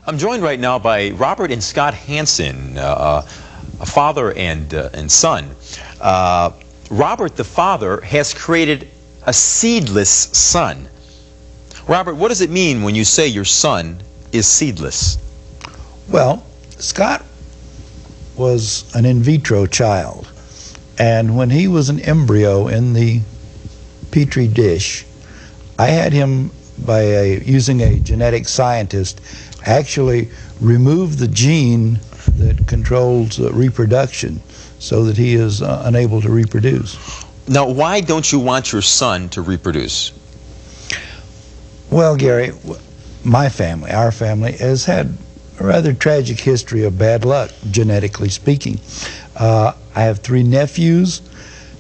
I'm joined right now by Robert and Scott Hansen, a father and son. Robert, the father, has created a seedless son. Robert, what does it mean when you say your son is seedless? Well, Scott was an in vitro child, and when he was an embryo in the petri dish, I had him, by using a genetic scientist, actually remove the gene that controls reproduction so that he is unable to reproduce. Now, why don't you want your son to reproduce? Well, Gary, my family, our family, has had a rather tragic history of bad luck, genetically speaking. I have 3 nephews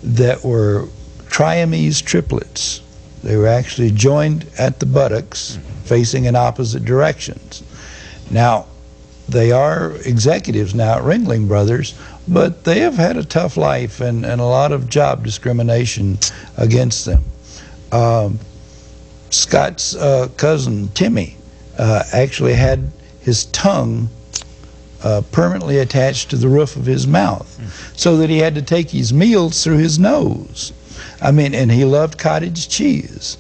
that were triamese triplets. They were actually joined at the buttocks, facing in opposite directions. Now, they are executives now at Ringling Brothers, but they have had a tough life and a lot of job discrimination against them. Scott's cousin, Timmy, actually had his tongue permanently attached to the roof of his mouth, so that he had to take his meals through his nose. I mean, and he loved cottage cheese.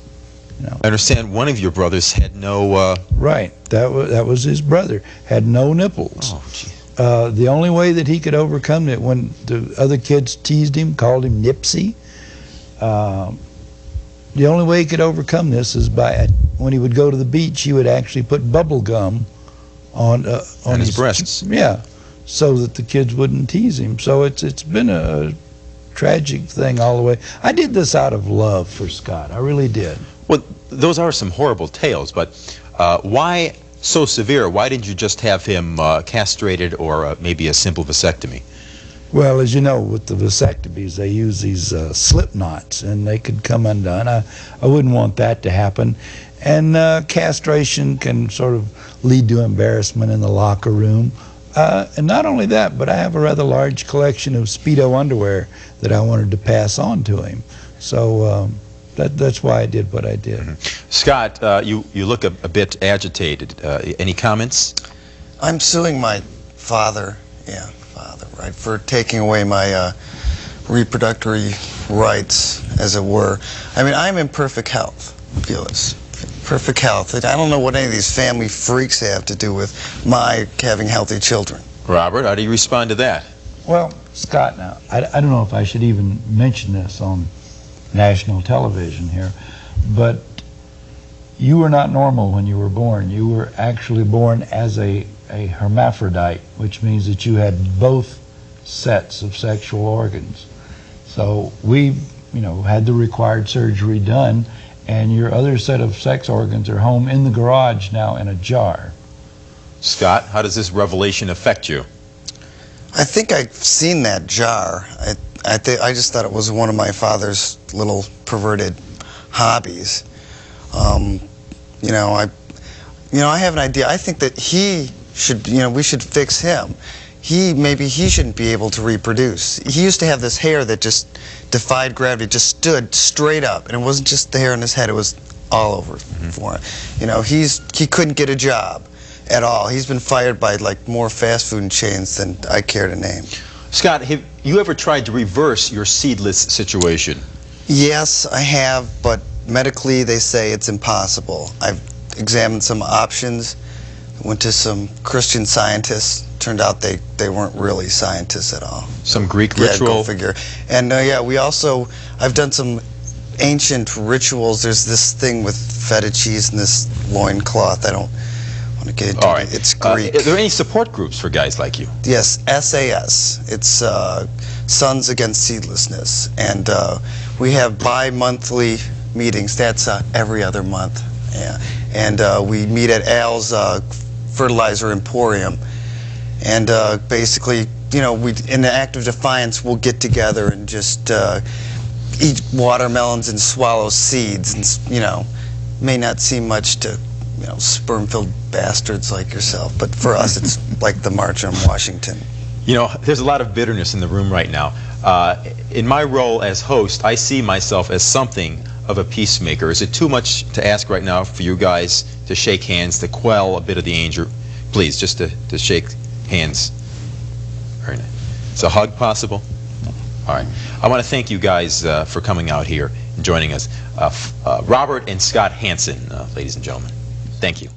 You know. I understand one of your brothers had no... Right, that was his brother, had no nipples. Oh, geez. The only way that he could overcome it, when the other kids teased him, called him Nipsey, the only way he could overcome this is by, when he would go to the beach, he would actually put bubble gum on his breasts. Yeah, so that the kids wouldn't tease him. So it's been a tragic thing all the way. I did this out of love for Scott. I really did. Well, those are some horrible tales, but why so severe? Why didn't you just have him castrated, or maybe a simple vasectomy? Well, as you know, with the vasectomies, they use these slip knots, and they could come undone. I wouldn't want that to happen. And castration can sort of lead to embarrassment in the locker room. And not only that, but I have a rather large collection of Speedo underwear that I wanted to pass on to him. So that's why I did what I did. Scott, you look a bit agitated. Any comments? I'm suing my father, right, for taking away my reproductory rights, as it were. I mean, I'm in perfect health, Felix. Perfect health. I don't know what any of these family freaks have to do with my having healthy children. Robert, how do you respond to that? Well, Scott, now, I don't know if I should even mention this on national television here, but you were not normal when you were born. You were actually born as a hermaphrodite, which means that you had both sets of sexual organs. So we, had the required surgery done, and your other set of sex organs are home in the garage now in a jar. Scott, how does this revelation affect you? I think I've seen that jar. I just thought it was one of my father's little perverted hobbies. I have an idea. I think that he should, we should fix him. Maybe he shouldn't be able to reproduce. He used to have this hair that just defied gravity, just stood straight up, and it wasn't just the hair on his head, it was all over for him. He couldn't get a job at all. He's been fired by more fast food chains than I care to name. Scott, have you ever tried to reverse your seedless situation? Yes, I have, but medically they say it's impossible. I've examined some options, went to some Christian scientists. Turned out they weren't really scientists at all. Some Greek ritual? Yeah, go figure. And I've done some ancient rituals. There's this thing with feta cheese and this loincloth. I don't want to get into it. It's Greek. Are there any support groups for guys like you? Yes, SAS. It's Sons Against Seedlessness. And we have bi-monthly meetings. That's every other month. Yeah. And we meet at Al's Fertilizer Emporium. And basically, in the act of defiance, we'll get together and just eat watermelons and swallow seeds. And, may not seem much to, sperm-filled bastards like yourself, but for us, it's like the March on Washington. There's a lot of bitterness in the room right now. In my role as host, I see myself as something of a peacemaker. Is it too much to ask right now for you guys to shake hands, to quell a bit of the Please, just to shake hands. Very nice. Is a hug possible? All right. I want to thank you guys for coming out here and joining us. Robert and Scott Hansen, ladies and gentlemen. Thank you.